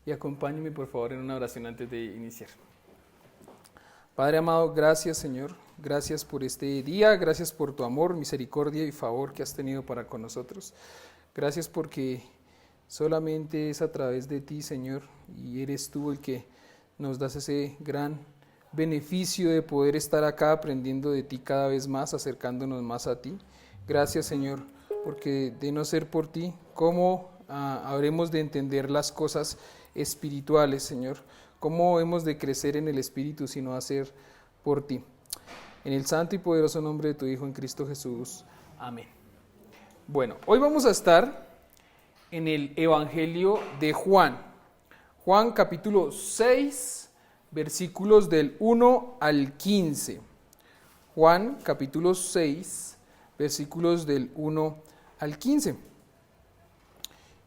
y acompáñeme por favor en una oración antes de iniciar. Padre amado, gracias Señor, gracias por este día, gracias por tu amor, misericordia y favor que has tenido para con nosotros. Gracias porque solamente es a través de ti, Señor, y eres tú el que nos das ese gran beneficio de poder estar acá aprendiendo de ti cada vez más, acercándonos más a ti. Gracias, Señor, porque de no ser por ti, ¿cómo habremos de entender las cosas espirituales, Señor? ¿Cómo hemos de crecer en el Espíritu si no hacer por ti? En el santo y poderoso nombre de tu Hijo, en Cristo Jesús. Amén. Bueno, hoy vamos a estar en el Evangelio de Juan. Juan capítulo 6, versículos del 1 al 15. Juan capítulo 6, versículos del 1 al 15.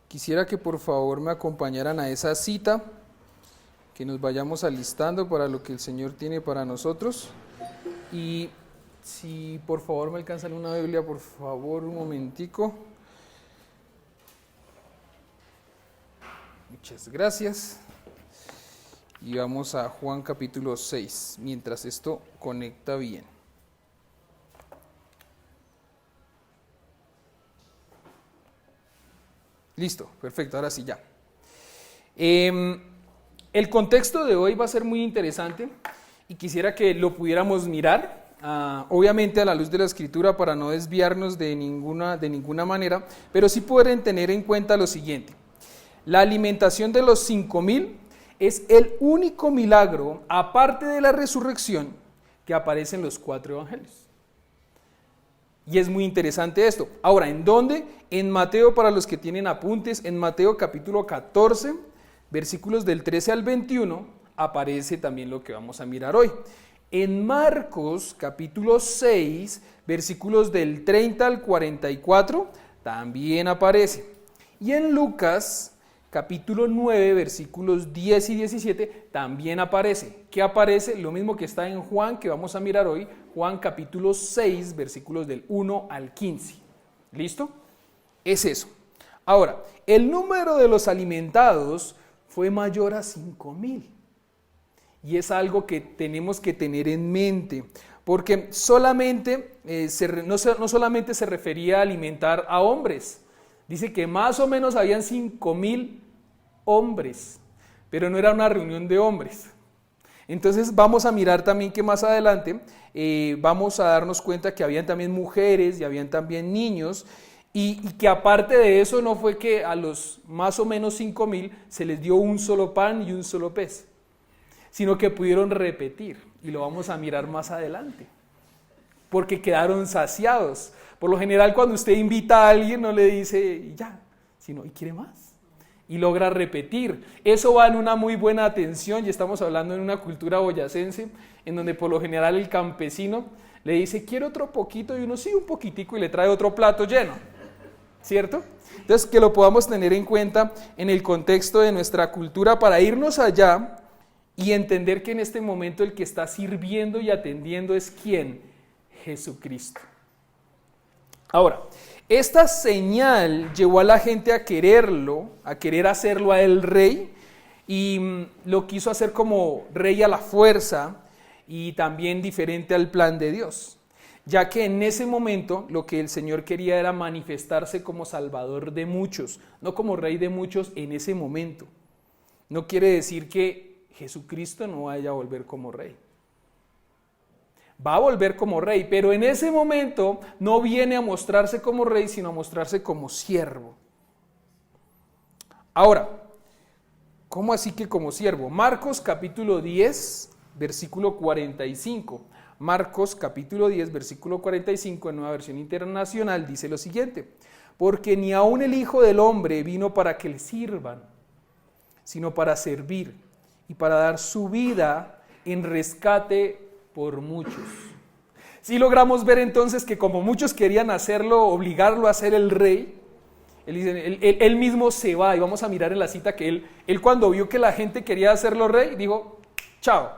Quisiera que por favor me acompañaran a esa cita, que nos vayamos alistando para lo que el Señor tiene para nosotros. Y si por favor me alcanzan una Biblia, por favor, un momentico. Muchas gracias. Y vamos a Juan capítulo 6, mientras esto conecta bien. Listo, perfecto, ahora sí ya. El contexto de hoy va a ser muy interesante y quisiera que lo pudiéramos mirar, obviamente a la luz de la Escritura para no desviarnos de ninguna manera, pero sí poder tener en cuenta lo siguiente. La alimentación de los 5,000 es el único milagro, aparte de la resurrección, que aparece en los 4 evangelios. Y es muy interesante esto. Ahora, ¿en dónde? En Mateo, para los que tienen apuntes, en Mateo capítulo 14, versículos del 13 al 21, aparece también lo que vamos a mirar hoy. En Marcos capítulo 6, versículos del 30 al 44, también aparece. Y en Lucas capítulo 9, versículos 10 y 17, también aparece. ¿Qué aparece? Lo mismo que está en Juan, que vamos a mirar hoy, Juan capítulo 6, versículos del 1 al 15. ¿Listo? Es eso. Ahora, el número de los alimentados fue mayor a 5,000. Y es algo que tenemos que tener en mente, porque solamente, no solamente se refería a alimentar a hombres. Dice que más o menos habían 5,000 hombres, pero no era una reunión de hombres. Entonces vamos a mirar también que más adelante vamos a darnos cuenta que habían también mujeres y habían también niños, y que aparte de eso no fue que a los más o menos 5,000 se les dio un solo pan y un solo pez, sino que pudieron repetir, y lo vamos a mirar más adelante, porque quedaron saciados. Por lo general, cuando usted invita a alguien, no le dice ya, sino ¿y quiere más? Y logra repetir. Eso va en una muy buena atención, y estamos hablando en una cultura boyacense, en donde por lo general el campesino le dice, ¿quiere otro poquito? Y uno, sí, un poquitico, y le trae otro plato lleno, ¿cierto? Entonces, que lo podamos tener en cuenta en el contexto de nuestra cultura para irnos allá y entender que en este momento el que está sirviendo y atendiendo es ¿quién? Jesucristo. Ahora, esta señal llevó a la gente a quererlo, a querer hacerlo a él rey, y lo quiso hacer como rey a la fuerza y también diferente al plan de Dios, ya que en ese momento lo que el Señor quería era manifestarse como salvador de muchos, no como rey de muchos en ese momento. No quiere decir que Jesucristo no vaya a volver como rey. Va a volver como rey, pero en ese momento no viene a mostrarse como rey, sino a mostrarse como siervo. Ahora, ¿cómo así que como siervo? Marcos capítulo 10, versículo 45. Marcos capítulo 10, versículo 45, en Nueva Versión Internacional, dice lo siguiente: porque ni aun el Hijo del Hombre vino para que le sirvan, sino para servir y para dar su vida en rescate por muchos. Si logramos ver entonces que como muchos querían hacerlo, obligarlo a ser el rey, él mismo se va, y vamos a mirar en la cita que él cuando vio que la gente quería hacerlo rey, dijo, chao,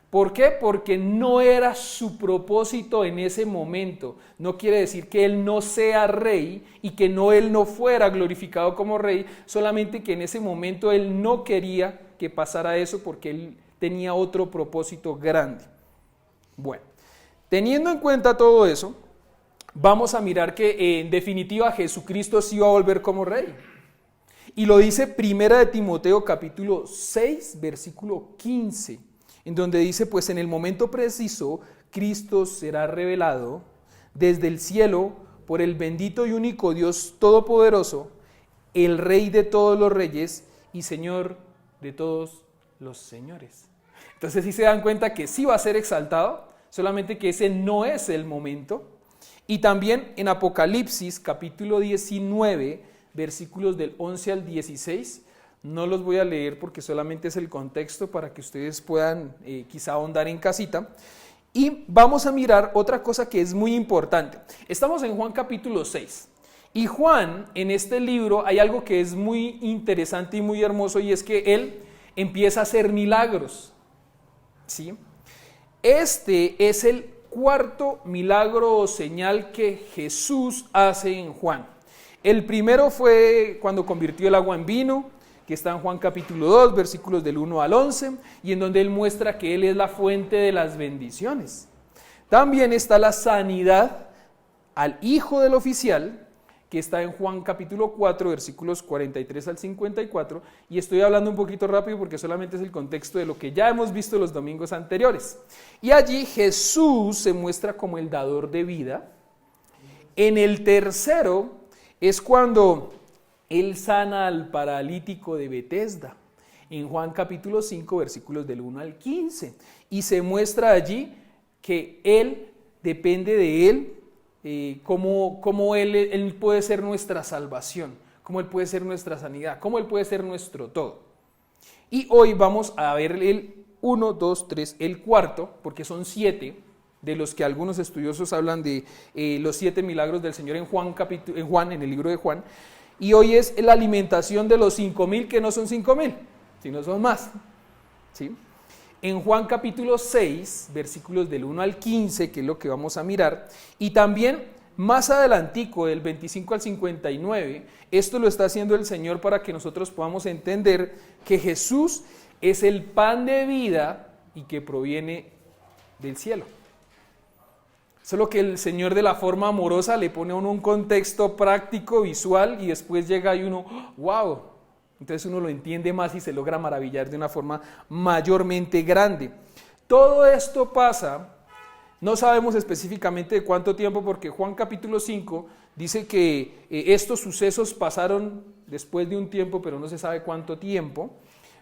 ¿Por qué? Porque no era su propósito en ese momento. No quiere decir que él no sea rey y que él no fuera glorificado como rey, solamente que en ese momento él no quería que pasara eso porque él tenía otro propósito grande. Bueno, teniendo en cuenta todo eso, vamos a mirar que en definitiva Jesucristo sí va a volver como rey. Y lo dice Primera de Timoteo capítulo 6, versículo 15. En donde dice, pues en el momento preciso, Cristo será revelado desde el cielo por el bendito y único Dios Todopoderoso, el Rey de todos los reyes y Señor de todos los señores. Entonces sí se dan cuenta que sí va a ser exaltado, solamente que ese no es el momento. Y también en Apocalipsis capítulo 19, versículos del 11 al 16, no los voy a leer porque solamente es el contexto para que ustedes puedan quizá ahondar en casita. Y vamos a mirar otra cosa que es muy importante. Estamos en Juan capítulo 6. Y Juan, en este libro, hay algo que es muy interesante y muy hermoso, y es que él empieza a hacer milagros. ¿Sí? Este es el cuarto milagro o señal que Jesús hace en Juan. El primero fue cuando convirtió el agua en vino, que está en Juan capítulo 2, versículos del 1 al 11, y en donde él muestra que él es la fuente de las bendiciones. También está la sanidad al hijo del oficial, que está en Juan capítulo 4, versículos 43 al 54, y estoy hablando un poquito rápido porque solamente es el contexto de lo que ya hemos visto los domingos anteriores. Y allí Jesús se muestra como el dador de vida. En el tercero es cuando él sana al paralítico de Betesda, en Juan capítulo 5, versículos del 1 al 15. Y se muestra allí que él depende de él, cómo él puede ser nuestra salvación, cómo él puede ser nuestra sanidad, cómo él puede ser nuestro todo. Y hoy vamos a ver el 1, 2, 3, el cuarto, porque son 7, de los que algunos estudiosos hablan de los 7 milagros del Señor en Juan, en el libro de Juan. Y hoy es la alimentación de los 5,000, que no son 5,000, sino son más. ¿Sí? En Juan capítulo 6, versículos del 1 al 15, que es lo que vamos a mirar, y también más adelantico, del 25 al 59, esto lo está haciendo el Señor para que nosotros podamos entender que Jesús es el pan de vida y que proviene del cielo. Solo que el Señor de la forma amorosa le pone a uno un contexto práctico, visual, y después llega y uno, ¡wow! Entonces uno lo entiende más y se logra maravillar de una forma mayormente grande. Todo esto pasa, no sabemos específicamente de cuánto tiempo, porque Juan capítulo 5 dice que estos sucesos pasaron después de un tiempo, pero no se sabe cuánto tiempo.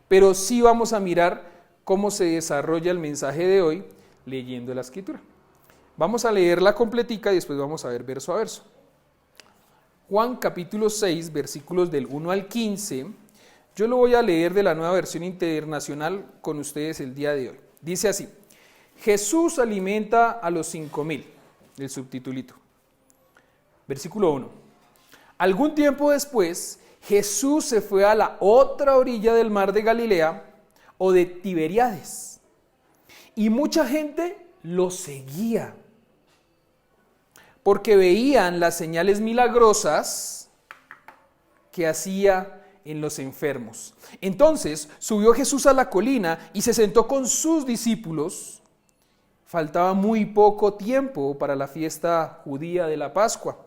Pero sí vamos a mirar cómo se desarrolla el mensaje de hoy leyendo la Escritura. Vamos a leerla completica y después vamos a ver verso a verso. Juan capítulo 6, versículos del 1 al 15. Yo lo voy a leer de la Nueva Versión Internacional con ustedes el día de hoy. Dice así: Jesús alimenta a los 5,000, el subtitulito. Versículo 1. Algún tiempo después, Jesús se fue a la otra orilla del mar de Galilea o de Tiberíades, y mucha gente lo seguía, porque veían las señales milagrosas que hacía en los enfermos. Entonces subió Jesús a la colina y se sentó con sus discípulos. Faltaba muy poco tiempo para la fiesta judía de la Pascua.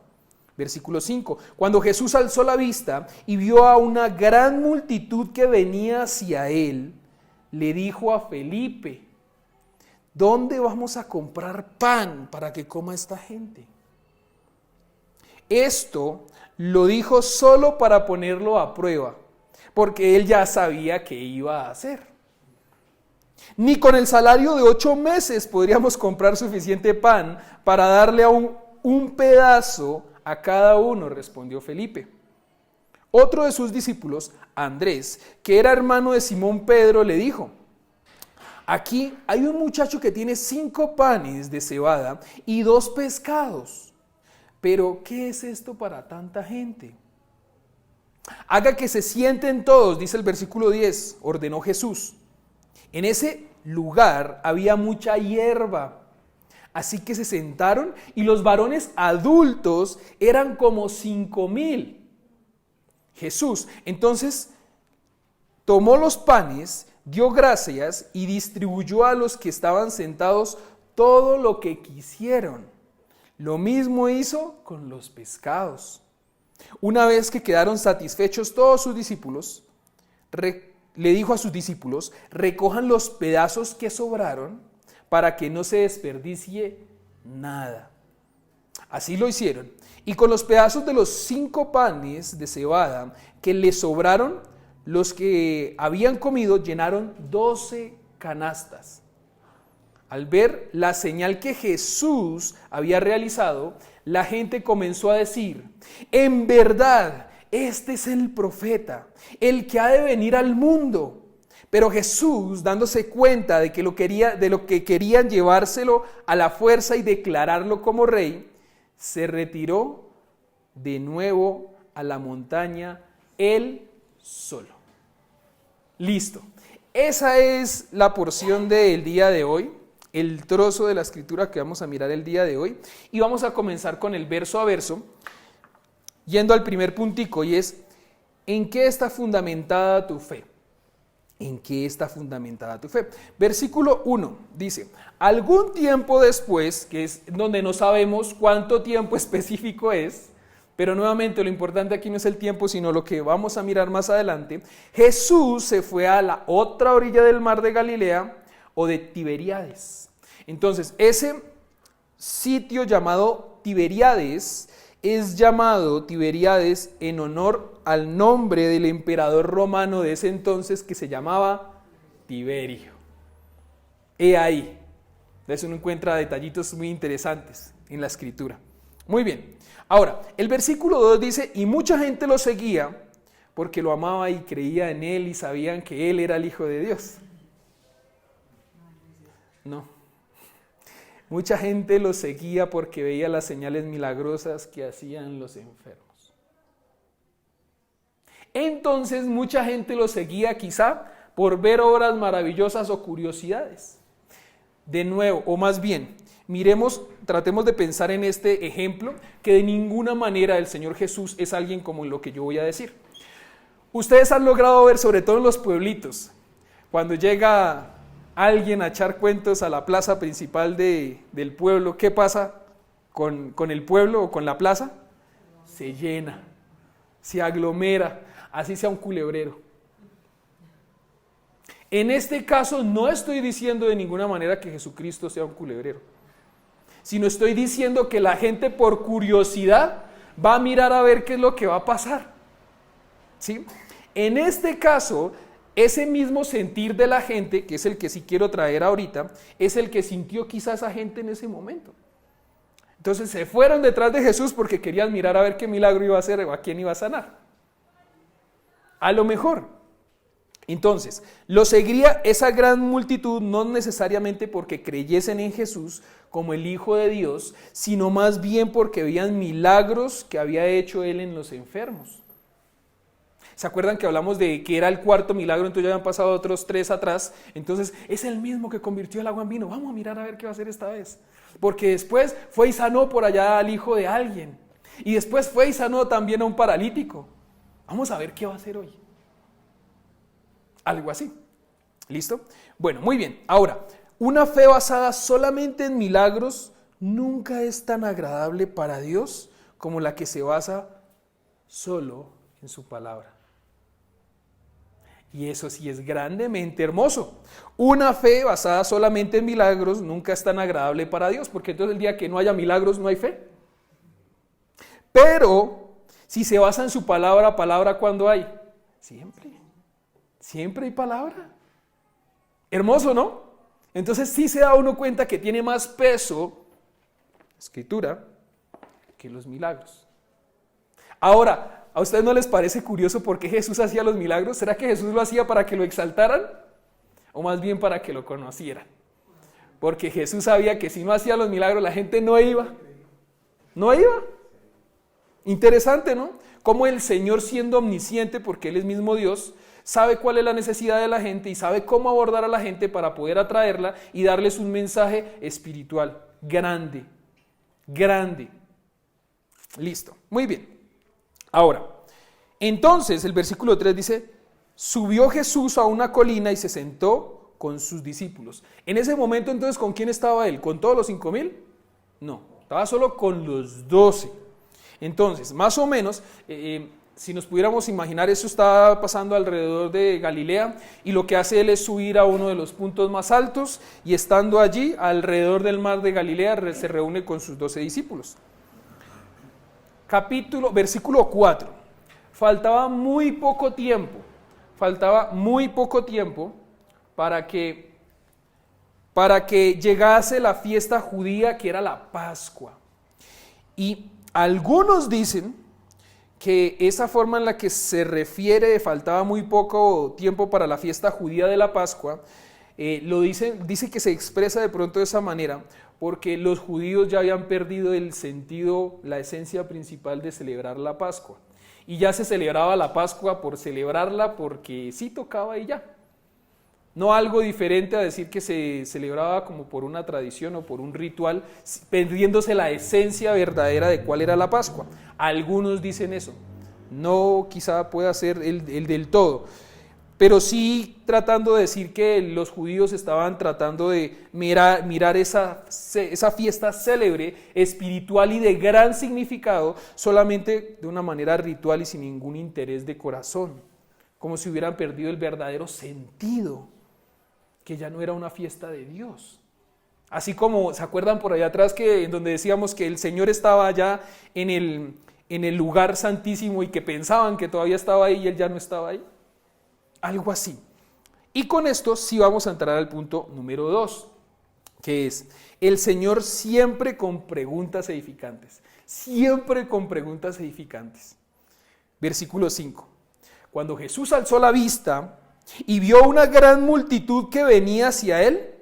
Versículo 5. Cuando Jesús alzó la vista y vio a una gran multitud que venía hacia él, le dijo a Felipe: ¿dónde vamos a comprar pan para que coma esta gente? Esto lo dijo solo para ponerlo a prueba, porque él ya sabía qué iba a hacer. Ni con el salario de 8 meses podríamos comprar suficiente pan para darle a un pedazo a cada uno, respondió Felipe. Otro de sus discípulos, Andrés, que era hermano de Simón Pedro, le dijo: aquí hay un muchacho que tiene 5 panes de cebada y 2 pescados. Pero, ¿qué es esto para tanta gente? Haga que se sienten todos, dice el versículo 10, ordenó Jesús. En ese lugar había mucha hierba. Así que se sentaron y los varones adultos eran como 5,000. Jesús entonces tomó los panes, dio gracias y distribuyó a los que estaban sentados todo lo que quisieron. Lo mismo hizo con los pescados. Una vez que quedaron satisfechos todos sus discípulos, le dijo a sus discípulos: recojan los pedazos que sobraron para que no se desperdicie nada. Así lo hicieron. Y con los pedazos de los 5 panes de cebada que les sobraron, los que habían comido llenaron 12 canastas. Al ver la señal que Jesús había realizado, la gente comenzó a decir: en verdad, este es el profeta, el que ha de venir al mundo. Pero Jesús, dándose cuenta de lo que querían llevárselo a la fuerza y declararlo como rey, se retiró de nuevo a la montaña él solo. Listo. Esa es la porción del día de hoy, el trozo de la escritura que vamos a mirar el día de hoy. Y vamos a comenzar con el verso a verso, yendo al primer puntico, y es: ¿en qué está fundamentada tu fe? ¿En qué está fundamentada tu fe? Versículo 1 dice: algún tiempo después, que es donde no sabemos cuánto tiempo específico es, pero nuevamente lo importante aquí no es el tiempo, sino lo que vamos a mirar más adelante. Jesús se fue a la otra orilla del mar de Galilea, o de Tiberíades. Entonces, ese sitio llamado Tiberíades es llamado Tiberíades en honor al nombre del emperador romano de ese entonces, que se llamaba Tiberio. He ahí. Entonces uno encuentra detallitos muy interesantes en la escritura. Muy bien. Ahora, el versículo 2 dice: y mucha gente lo seguía porque lo amaba y creía en él y sabían que él era el Hijo de Dios. No. Mucha gente lo seguía porque veía las señales milagrosas que hacían los enfermos. Entonces mucha gente lo seguía quizá por ver obras maravillosas o curiosidades. De nuevo, o más bien, tratemos de pensar en este ejemplo, que de ninguna manera el Señor Jesús es alguien como lo que yo voy a decir. Ustedes han logrado ver, sobre todo en los pueblitos, cuando llega alguien a echar cuentos a la plaza principal del pueblo, ¿qué pasa con el pueblo o con la plaza? Se llena, se aglomera, así sea un culebrero. En este caso no estoy diciendo de ninguna manera que Jesucristo sea un culebrero, sino estoy diciendo que la gente por curiosidad va a mirar a ver qué es lo que va a pasar. ¿Sí? En este caso, ese mismo sentir de la gente, que es el que sí quiero traer ahorita, es el que sintió quizás esa gente en ese momento. Entonces se fueron detrás de Jesús porque querían mirar a ver qué milagro iba a hacer o a quién iba a sanar. A lo mejor. Entonces, lo seguiría esa gran multitud no necesariamente porque creyesen en Jesús como el Hijo de Dios, sino más bien porque veían milagros que había hecho Él en los enfermos. ¿Se acuerdan que hablamos de que era el 4.º milagro? Entonces ya habían pasado otros 3 atrás. Entonces es el mismo que convirtió el agua en vino. Vamos a mirar a ver qué va a hacer esta vez. Porque después fue y sanó por allá al hijo de alguien. Y después fue y sanó también a un paralítico. Vamos a ver qué va a hacer hoy. Algo así. ¿Listo? Bueno, muy bien. Ahora, una fe basada solamente en milagros nunca es tan agradable para Dios como la que se basa solo en su palabra. Y eso sí es grandemente hermoso. Una fe basada solamente en milagros nunca es tan agradable para Dios, porque entonces el día que no haya milagros no hay fe. Pero si se basa en su palabra, ¿cuándo hay? Siempre hay palabra. Hermoso, ¿no? Entonces sí se da uno cuenta que tiene más peso la escritura que los milagros. Ahora, ¿a ustedes no les parece curioso por qué Jesús hacía los milagros? ¿Será que Jesús lo hacía para que lo exaltaran? ¿O más bien para que lo conocieran? Porque Jesús sabía que si no hacía los milagros la gente no iba. ¿No iba? Interesante, ¿no? Cómo el Señor, siendo omnisciente, porque Él es mismo Dios, sabe cuál es la necesidad de la gente y sabe cómo abordar a la gente para poder atraerla y darles un mensaje espiritual grande, grande. Listo, muy bien. Ahora, entonces el versículo 3 dice, subió Jesús a una colina y se sentó con sus discípulos. En ese momento entonces, ¿con quién estaba él? ¿Con todos los 5,000? No, estaba solo con los 12. Entonces, más o menos, si nos pudiéramos imaginar, eso está pasando alrededor de Galilea y lo que hace él es subir a uno de los puntos más altos y estando allí, alrededor del mar de Galilea, se reúne con sus 12 discípulos. Versículo 4. Faltaba muy poco tiempo para que llegase la fiesta judía que era la Pascua. Y algunos dicen que esa forma en la que se refiere, faltaba muy poco tiempo para la fiesta judía de la Pascua, dice que se expresa de pronto de esa manera, porque los judíos ya habían perdido el sentido, la esencia principal de celebrar la Pascua. Y ya se celebraba la Pascua por celebrarla, porque sí tocaba y ya. No algo diferente a decir que se celebraba como por una tradición o por un ritual, perdiéndose la esencia verdadera de cuál era la Pascua. Algunos dicen eso. No quizá pueda ser el del todo. Pero sí tratando de decir que los judíos estaban tratando de mirar esa fiesta célebre, espiritual y de gran significado, solamente de una manera ritual y sin ningún interés de corazón. Como si hubieran perdido el verdadero sentido, que ya no era una fiesta de Dios. Así como, ¿se acuerdan por allá atrás en donde decíamos que el Señor estaba allá en el lugar santísimo y que pensaban que todavía estaba ahí y Él ya no estaba ahí? Algo así. Y con esto sí vamos a entrar al punto número 2, que es el Señor siempre con preguntas edificantes. Siempre con preguntas edificantes. Versículo 5. Cuando Jesús alzó la vista y vio una gran multitud que venía hacia él,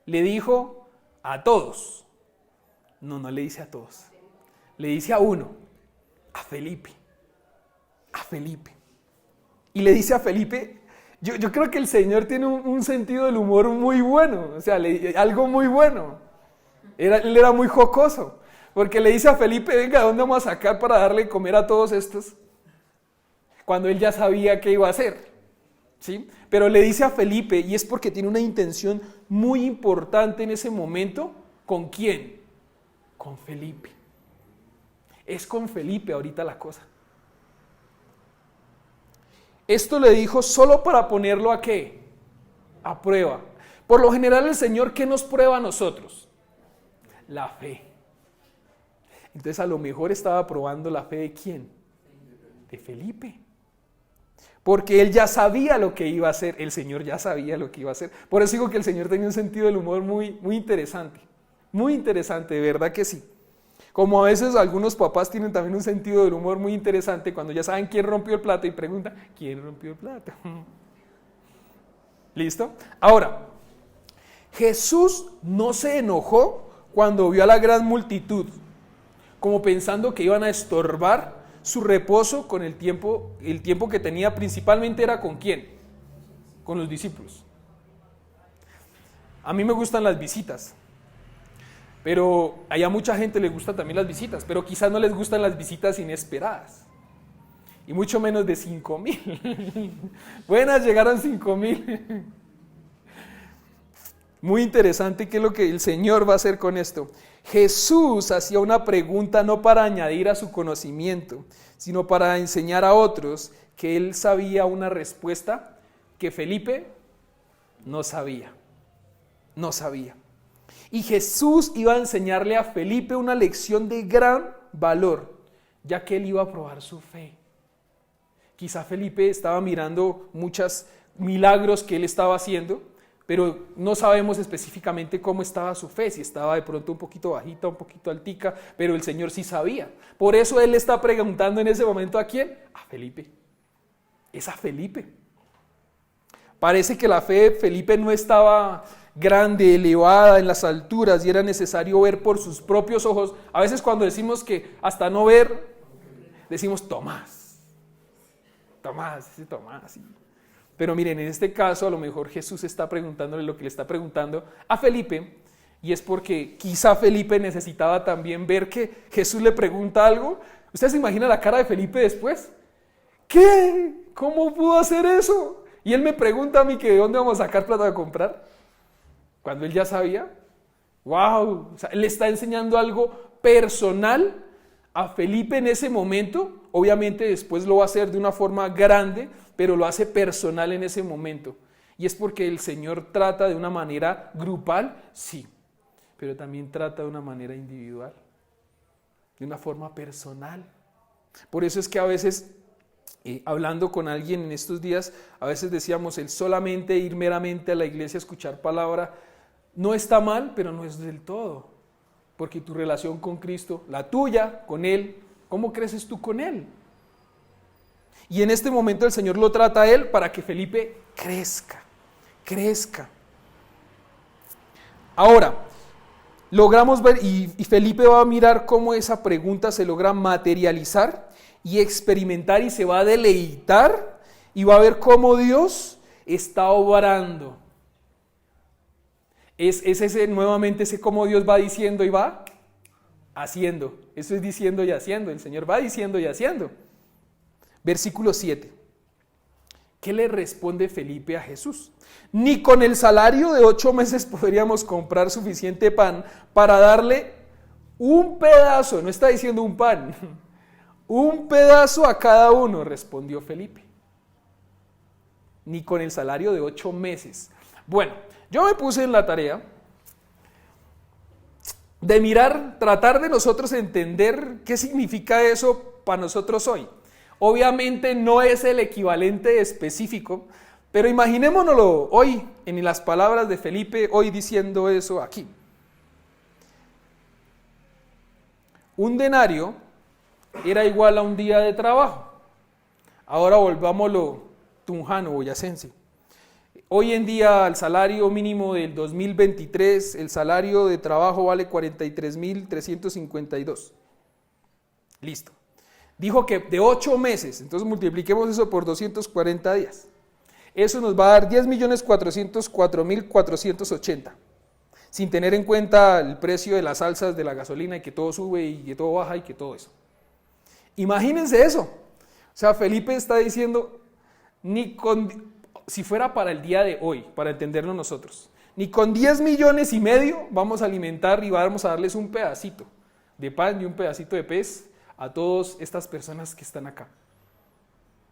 le dijo a todos. No le dice a todos. Le dice a uno, a Felipe. A Felipe. Y le dice a Felipe, yo creo que el Señor tiene un sentido del humor muy bueno, o sea, algo muy bueno. Él era muy jocoso, porque le dice a Felipe, venga, ¿dónde vamos a sacar para darle de comer a todos estos? Cuando él ya sabía qué iba a hacer, ¿sí? Pero le dice a Felipe, y es porque tiene una intención muy importante en ese momento, ¿con quién? Con Felipe. Es con Felipe ahorita la cosa. Esto le dijo solo para ponerlo ¿a qué? A prueba. Por lo general el Señor, ¿qué nos prueba a nosotros? La fe. Entonces a lo mejor estaba probando la fe ¿de quién? De Felipe. Porque él ya sabía lo que iba a hacer, el Señor ya sabía lo que iba a hacer. Por eso digo que el Señor tenía un sentido del humor muy interesante, de verdad que sí. Como a veces algunos papás tienen también un sentido del humor muy interesante cuando ya saben quién rompió el plato y preguntan, ¿quién rompió el plato? ¿Listo? Ahora, Jesús no se enojó cuando vio a la gran multitud, como pensando que iban a estorbar su reposo con el tiempo que tenía principalmente era ¿con quién? Con los discípulos. A mí me gustan las visitas, pero a mucha gente le gustan también las visitas, pero quizás no les gustan las visitas inesperadas, y mucho menos de 5,000. Buenas, llegaron 5,000. Muy interesante qué es lo que el Señor va a hacer con esto. Jesús hacía una pregunta no para añadir a su conocimiento, sino para enseñar a otros que él sabía una respuesta que Felipe no sabía. No sabía. Y Jesús iba a enseñarle a Felipe una lección de gran valor, ya que él iba a probar su fe. Quizá Felipe estaba mirando muchos milagros que él estaba haciendo, pero no sabemos específicamente cómo estaba su fe, si estaba de pronto un poquito bajita, un poquito altica, pero el Señor sí sabía. Por eso Él le está preguntando en ese momento ¿a quién? A Felipe. Es a Felipe. Parece que la fe de Felipe no estaba grande, elevada en las alturas y era necesario ver por sus propios ojos. A veces cuando decimos que hasta no ver, decimos Tomás. Pero miren, en este caso a lo mejor Jesús está preguntándole lo que le está preguntando a Felipe, y es porque quizá Felipe necesitaba también ver que Jesús le pregunta algo. ¿Usted se imagina la cara de Felipe después? ¿Qué? ¿Cómo pudo hacer eso? Y él me pregunta a mí que de dónde vamos a sacar plata para comprar, cuando él ya sabía. ¡Wow! O sea, él le está enseñando algo personal a Felipe en ese momento. Obviamente después lo va a hacer de una forma grande, pero lo hace personal en ese momento. Y es porque el Señor trata de una manera grupal, sí, pero también trata de una manera individual, de una forma personal. Por eso es que a veces, hablando con alguien en estos días, a veces decíamos, el solamente ir meramente a la iglesia a escuchar palabra, no está mal, pero no es del todo. Porque tu relación con Cristo, la tuya, con Él, ¿cómo creces tú con Él? Y en este momento el Señor lo trata a él para que Felipe crezca. Ahora, logramos ver, y Felipe va a mirar cómo esa pregunta se logra materializar y experimentar, y se va a deleitar, y va a ver cómo Dios está obrando. Es ese nuevamente ese cómo Dios va diciendo y va haciendo. Eso es diciendo y haciendo. El Señor va diciendo y haciendo. Versículo 7. ¿Qué le responde Felipe a Jesús? Ni con el salario de 8 meses podríamos comprar suficiente pan para darle un pedazo, no está diciendo un pan, un pedazo a cada uno, respondió Felipe. Ni con el salario de 8 meses. Bueno, yo me puse en la tarea de mirar, tratar de nosotros entender qué significa eso para nosotros hoy. Obviamente no es el equivalente específico, pero imaginémonoslo hoy en las palabras de Felipe, hoy diciendo eso aquí. Un denario era igual a un día de trabajo. Ahora volvámoslo tunjano, boyacense. Hoy en día el salario mínimo del 2023, el salario de trabajo vale 43.352. Listo. Dijo que de 8 meses, entonces multipliquemos eso por 240 días. Eso nos va a dar 10.404.480, sin tener en cuenta el precio de las salsas de la gasolina y que todo sube y que todo baja y que todo eso. Imagínense eso. O sea, Felipe está diciendo, si fuera para el día de hoy, para entenderlo nosotros, ni con 10 millones y medio vamos a alimentar y vamos a darles un pedacito de pan y un pedacito de pez a todas estas personas que están acá.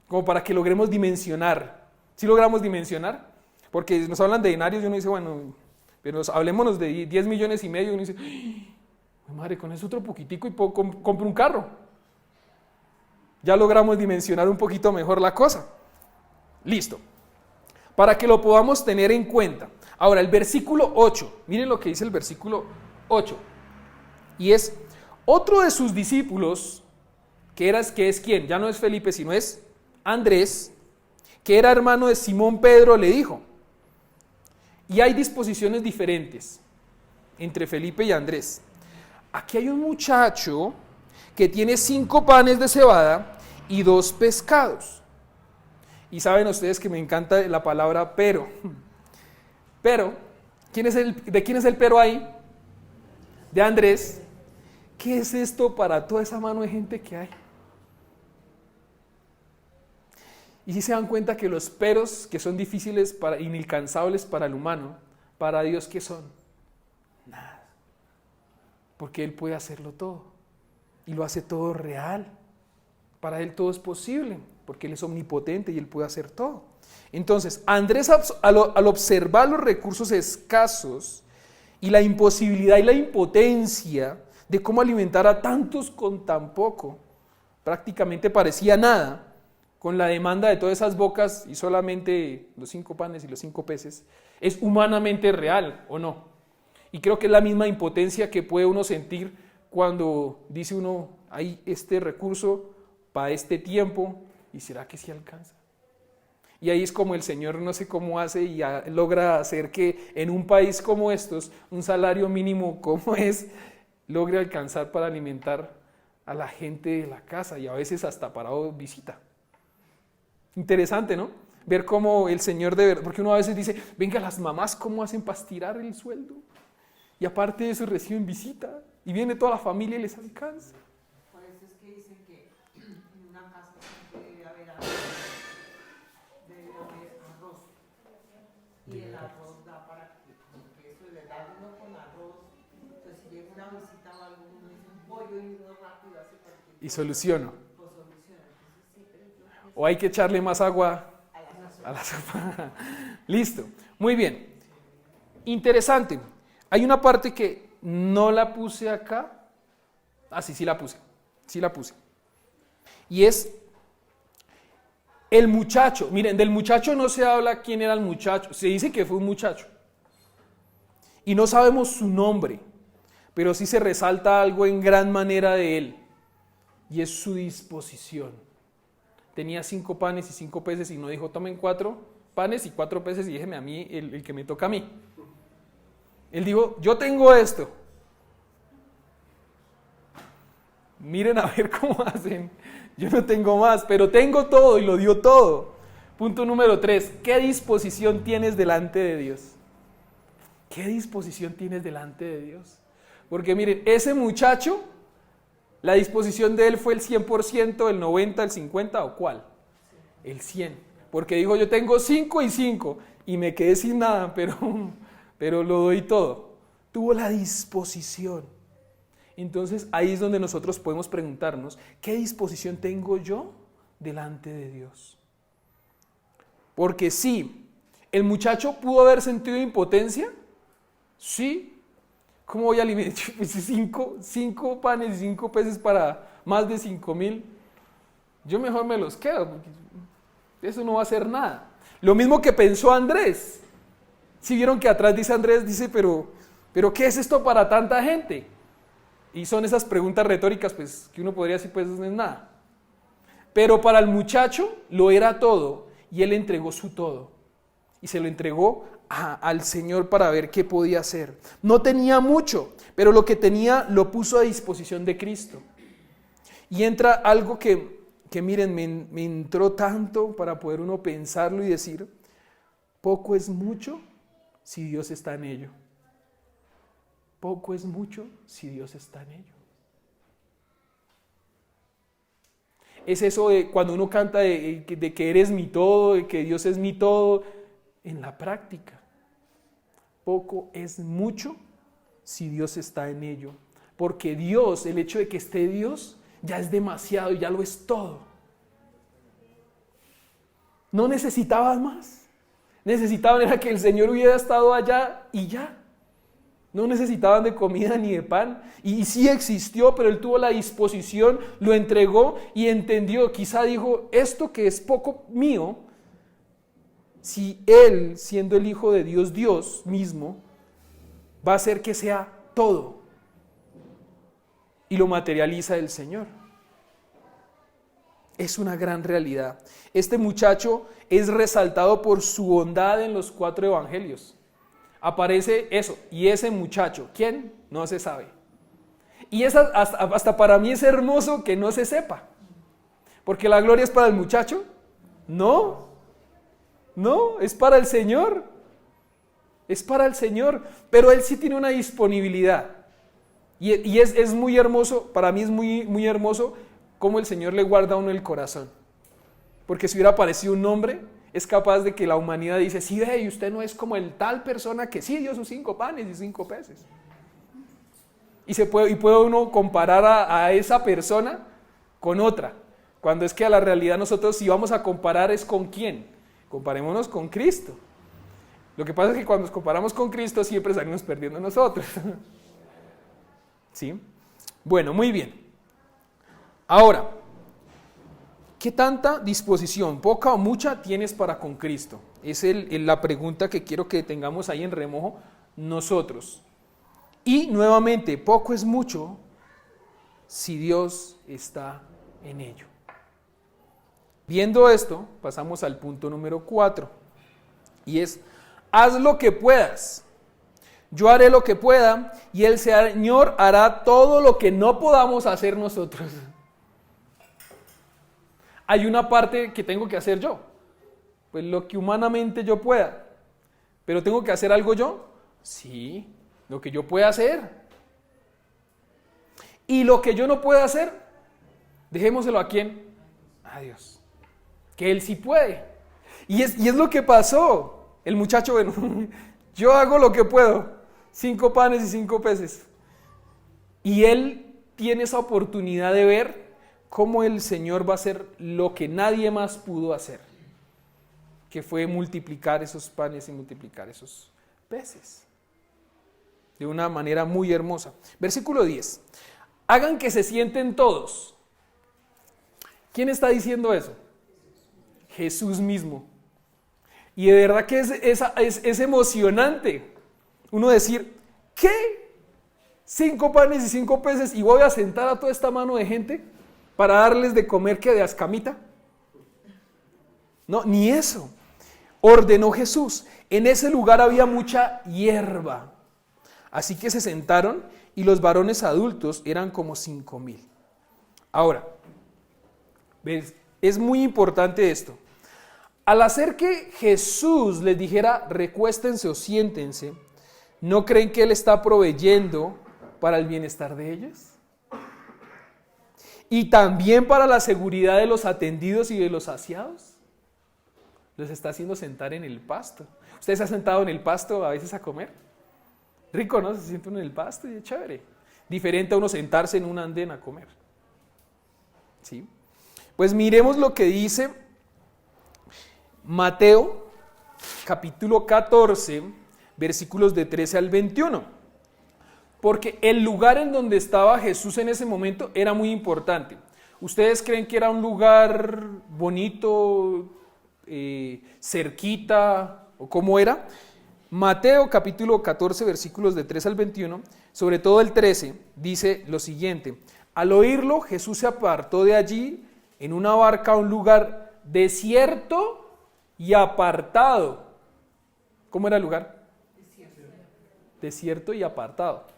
Como para que logremos dimensionar. ¿Sí logramos dimensionar? Porque nos hablan de denarios y uno dice, bueno, pero hablémonos de 10 millones y medio y uno dice, madre, con eso otro poquitico y compro un carro. Ya logramos dimensionar un poquito mejor la cosa. Listo. Para que lo podamos tener en cuenta. Ahora, el versículo 8. Miren lo que dice el versículo 8. Y es, otro de sus discípulos, que es ¿quién? Ya no es Felipe, sino es Andrés, que era hermano de Simón Pedro, le dijo. Y hay disposiciones diferentes entre Felipe y Andrés. Aquí hay un muchacho que tiene 5 panes de cebada y 2 pescados. Y saben ustedes que me encanta la palabra pero. Pero, ¿de quién es el pero ahí? De Andrés. ¿Qué es esto para toda esa mano de gente que hay? Y si se dan cuenta que los peros que son difíciles, inalcanzables para el humano, para Dios, ¿qué son? Nada. Porque Él puede hacerlo todo. Y lo hace todo real. Para Él todo es posible, porque Él es omnipotente y Él puede hacer todo. Entonces, Andrés, al observar los recursos escasos y la imposibilidad y la impotencia de cómo alimentar a tantos con tan poco, prácticamente parecía nada, con la demanda de todas esas bocas y solamente los 5 panes y los 5 peces, es humanamente real, ¿o no? Y creo que es la misma impotencia que puede uno sentir cuando dice uno, hay este recurso para este tiempo, ¿y será que sí alcanza? Y ahí es como el Señor no sé cómo hace y logra hacer que en un país como estos, un salario mínimo como es, logre alcanzar para alimentar a la gente de la casa y a veces hasta para visita. Interesante, ¿no? ver cómo el Señor de verdad, porque uno a veces dice, venga, las mamás, ¿cómo hacen para estirar el sueldo? Y aparte de eso reciben visita, y viene toda la familia y les alcanza. Por eso es que dicen que en una casa siempre debe haber arroz. Y el arroz da para que, porque eso le da uno con arroz. Entonces si llega una visita o algo, uno dice un pollo y uno rápido hace cualquier cosa. Y soluciona. Pues soluciona. Entonces sí, pero yo pienso O hay que echarle más agua a la sopa. a la sopa. Listo, muy bien. Interesante. Hay una parte que no la puse acá. Ah, sí la puse. Sí la puse. Y es el muchacho. Miren, del muchacho no se habla quién era el muchacho. Se dice que fue un muchacho. Y no sabemos su nombre, pero sí se resalta algo en gran manera de él. Y es su disposición. Tenía 5 panes y 5 peces y no dijo, tomen 4 panes y 4 peces y déjeme a mí el que me toca a mí. Él dijo, yo tengo esto. Miren a ver cómo hacen. Yo no tengo más, pero tengo todo y lo dio todo. Punto número 3. ¿Qué disposición tienes delante de Dios? ¿Qué disposición tienes delante de Dios? Porque miren, ese muchacho, la disposición de él fue el 100%, el 90%, el 50% o ¿cuál? El 100%. Porque dijo, yo tengo 5 y 5 y me quedé sin nada, pero lo doy todo. Tuvo la disposición. Entonces ahí es donde nosotros podemos preguntarnos, ¿qué disposición tengo yo delante de Dios? Porque sí, el muchacho pudo haber sentido impotencia, sí. ¿Cómo voy a alimentar? Pues 5 panes y 5 peces para más de 5,000. Yo mejor me los quedo, porque eso no va a hacer nada. Lo mismo que pensó Andrés. Si vieron que atrás dice Andrés, dice, pero ¿qué es esto para tanta gente? Y son esas preguntas retóricas, pues, que uno podría decir, pues, no es nada. Pero para el muchacho lo era todo, y él entregó su todo. Y se lo entregó al Señor para ver qué podía hacer. No tenía mucho, pero lo que tenía lo puso a disposición de Cristo. Y entra algo que miren, me entró tanto para poder uno pensarlo y decir, poco es mucho si Dios está en ello. Poco es mucho si Dios está en ello. Es eso de cuando uno canta de que eres mi todo, de que Dios es mi todo, en la práctica. Poco es mucho si Dios está en ello. Porque Dios, el hecho de que esté Dios, ya es demasiado y ya lo es todo. No necesitaban más. Necesitaban era que el Señor hubiera estado allá y ya. No necesitaban de comida ni de pan. Y sí existió, pero Él tuvo la disposición, lo entregó y entendió. Quizá dijo, esto que es poco mío, si Él, siendo el Hijo de Dios, Dios mismo, va a hacer que sea todo. Y lo materializa el Señor. Es una gran realidad. Este muchacho es resaltado por su bondad en los 4 evangelios. Aparece eso, y ese muchacho, ¿quién? No se sabe. Y hasta para mí es hermoso que no se sepa. Porque la gloria es para el muchacho. No, es para el Señor. Es para el Señor. Pero Él sí tiene una disponibilidad. Y es muy hermoso, para mí es muy, muy hermoso cómo el Señor le guarda a uno el corazón. Porque si hubiera aparecido un hombre, es capaz de que la humanidad dice, sí, ve, y usted no es como el tal persona que sí dio sus 5 panes y 5 peces. Y puede uno comparar a esa persona con otra. Cuando es que a la realidad nosotros si vamos a comparar es con quién. Comparémonos con Cristo. Lo que pasa es que cuando nos comparamos con Cristo siempre salimos perdiendo nosotros. ¿Sí? Bueno, muy bien. Ahora, ¿qué tanta disposición, poca o mucha, tienes para con Cristo? Es la pregunta que quiero que tengamos ahí en remojo nosotros. Y nuevamente, poco es mucho si Dios está en ello. Viendo esto, pasamos al punto número 4. Y es, haz lo que puedas. Yo haré lo que pueda y el Señor hará todo lo que no podamos hacer nosotros. Hay una parte que tengo que hacer yo. Pues lo que humanamente yo pueda. ¿Pero tengo que hacer algo yo? Sí, lo que yo pueda hacer. Y lo que yo no pueda hacer, dejémoselo a quién, a Dios. Que Él sí puede. Y es lo que pasó. El muchacho, bueno, yo hago lo que puedo. 5 panes y 5 peces. Y él tiene esa oportunidad de ver cómo el Señor va a hacer lo que nadie más pudo hacer, que fue multiplicar esos panes y multiplicar esos peces. De una manera muy hermosa. Versículo 10. Hagan que se sienten todos. ¿Quién está diciendo eso? Jesús mismo. Y de verdad que es emocionante uno decir, ¿qué? 5 panes y 5 peces y voy a sentar a toda esta mano de gente para darles de comer que de ascamita. No, ni eso. Ordenó Jesús. En ese lugar había mucha hierba. Así que se sentaron y los varones adultos eran como 5,000. Ahora, ¿ves? Es muy importante esto. Al hacer que Jesús les dijera recuéstense o siéntense, ¿no creen que Él está proveyendo para el bienestar de ellos? Y también para la seguridad de los atendidos y de los saciados. Los está haciendo sentar en el pasto. ¿Ustedes se han sentado en el pasto a veces a comer? Rico, ¿no? Se sienta uno en el pasto y es chévere. Diferente a uno sentarse en un andén a comer. ¿Sí? Pues miremos lo que dice Mateo, capítulo 14, versículos de 13 al 21. Porque el lugar en donde estaba Jesús en ese momento era muy importante. ¿Ustedes creen que era un lugar bonito, cerquita, o cómo era? Mateo capítulo 14, versículos de 3 al 21, sobre todo el 13, dice lo siguiente. Al oírlo, Jesús se apartó de allí en una barca a un lugar desierto y apartado. ¿Cómo era el lugar? Desierto y apartado.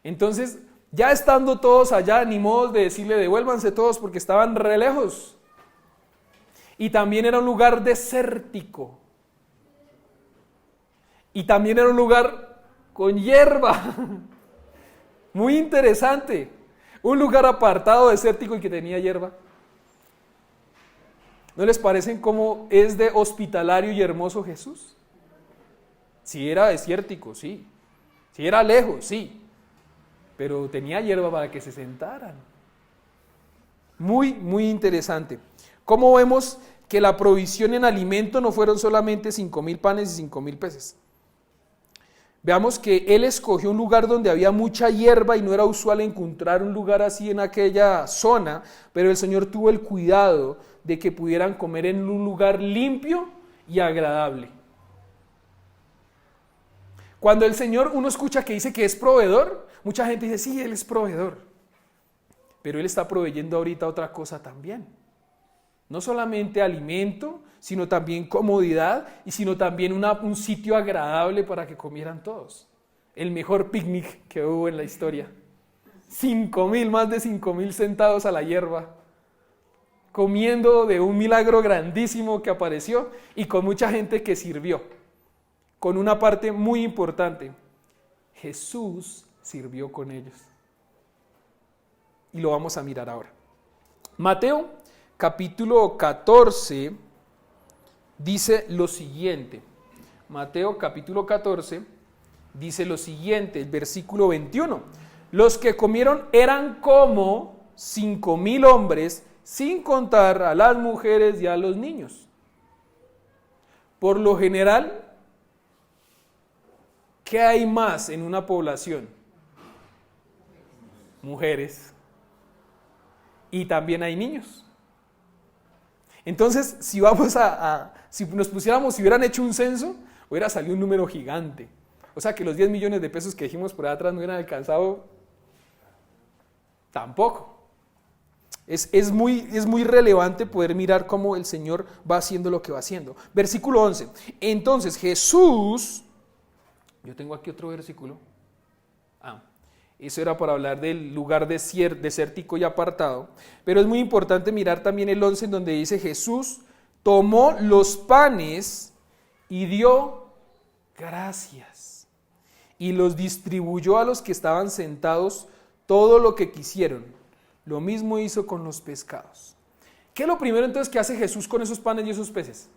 Entonces, ya estando todos allá, ni modo de decirle devuélvanse todos porque estaban re lejos. Y también era un lugar desértico. Y también era un lugar con hierba. Muy interesante. Un lugar apartado, desértico y que tenía hierba. ¿No les parecen cómo es de hospitalario y hermoso Jesús? Si era desértico, sí. Si era lejos, sí. Pero tenía hierba para que se sentaran. Muy, muy interesante. ¿Cómo vemos que la provisión en alimento no fueron solamente 5,000 panes y 5,000 peces? Veamos que Él escogió un lugar donde había mucha hierba y no era usual encontrar un lugar así en aquella zona, pero el Señor tuvo el cuidado de que pudieran comer en un lugar limpio y agradable. Cuando el Señor, uno escucha que dice que es proveedor, mucha gente dice, sí, Él es proveedor, pero Él está proveyendo ahorita otra cosa también. No solamente alimento, sino también comodidad y sino también un sitio agradable para que comieran todos. El mejor picnic que hubo en la historia. 5,000, más de 5,000 sentados a la hierba, comiendo de un milagro grandísimo que apareció y con mucha gente que sirvió. Con una parte muy importante, Jesús sirvió con ellos. Y lo vamos a mirar ahora. Mateo capítulo 14 dice lo siguiente. Mateo capítulo 14 dice lo siguiente, el versículo 21. Los que comieron eran como 5,000 hombres, sin contar a las mujeres y a los niños. Por lo general, ¿qué hay más en una población? Mujeres. Y también hay niños. Entonces, si nos pusiéramos, si hubieran hecho un censo, hubiera salido un número gigante. O sea que los 10 millones de pesos que dijimos por ahí atrás no hubieran alcanzado tampoco. Es muy relevante poder mirar cómo el Señor va haciendo lo que va haciendo. Versículo 11. Entonces Jesús, yo tengo aquí otro versículo. Eso era para hablar del lugar desértico y apartado. Pero es muy importante mirar también el 11 en donde dice Jesús tomó los panes y dio gracias y los distribuyó a los que estaban sentados todo lo que quisieron. Lo mismo hizo con los pescados. ¿Qué es lo primero entonces que hace Jesús con esos panes y esos peces?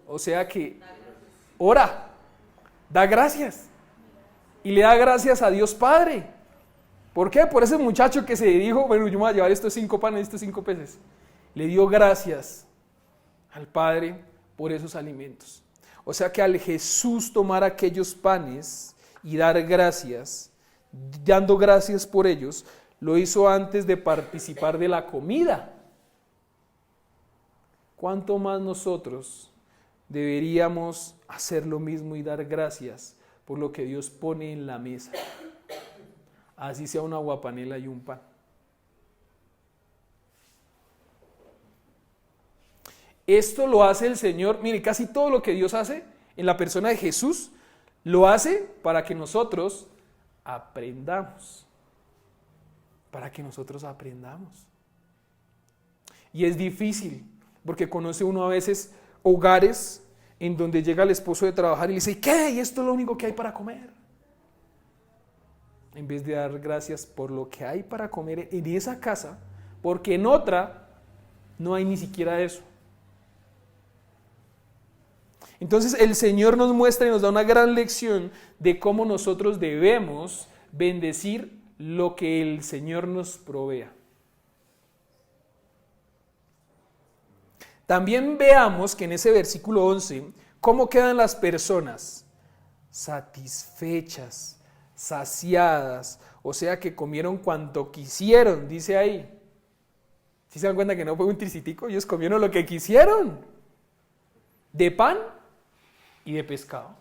O sea que ora, da gracias y le da gracias a Dios Padre. ¿Por qué? Por ese muchacho que se dijo, bueno, yo me voy a llevar estos 5 panes y estos 5 peces. Le dio gracias al Padre por esos alimentos. O sea que al Jesús tomar aquellos panes y dar gracias, dando gracias por ellos, lo hizo antes de participar de la comida. ¿Cuánto más nosotros deberíamos hacer lo mismo y dar gracias por lo que Dios pone en la mesa? Así sea una aguapanela y un pan. Esto lo hace el Señor, mire, casi todo lo que Dios hace en la persona de Jesús, lo hace para que nosotros aprendamos. Para que nosotros aprendamos. Y es difícil, porque conoce uno a veces hogares en donde llega el esposo de trabajar y le dice, ¿qué? Y esto es lo único que hay para comer. En vez de dar gracias por lo que hay para comer en esa casa, porque en otra no hay ni siquiera eso. Entonces el Señor nos muestra y nos da una gran lección de cómo nosotros debemos bendecir lo que el Señor nos provea. También veamos que en ese versículo 11, cómo quedan las personas satisfechas, saciadas, o sea que comieron cuanto quisieron, dice ahí. ¿Sí se dan cuenta que no fue un tricitico? Ellos comieron lo que quisieron, de pan y de pescado.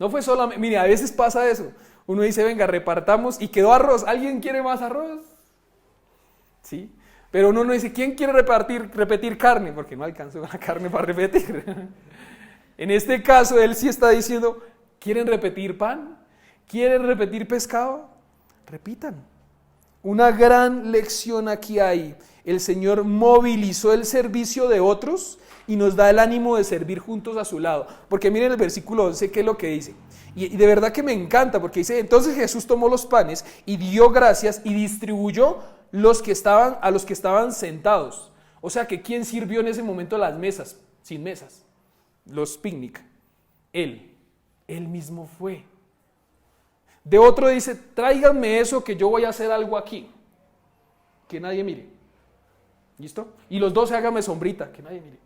No fue solamente, mire, a veces pasa eso, uno dice, venga, repartamos y quedó arroz, ¿alguien quiere más arroz? ¿Sí? Pero uno no dice, ¿quién quiere repetir carne? Porque no alcanzó la carne para repetir. En este caso, él sí está diciendo, ¿quieren repetir pan? ¿Quieren repetir pescado? Repitan. Una gran lección aquí hay. El Señor movilizó el servicio de otros y nos da el ánimo de servir juntos a su lado. Porque miren el versículo 11, ¿qué es lo que dice? Y de verdad que me encanta, porque dice, entonces Jesús tomó los panes y dio gracias y distribuyó a los que estaban sentados. O sea que ¿quién sirvió en ese momento las mesas? Sin mesas. Los picnic. Él mismo fue. De otro dice, tráiganme eso que yo voy a hacer algo aquí. Que nadie mire. ¿Listo? Y los 12 háganme sombrita, que nadie mire.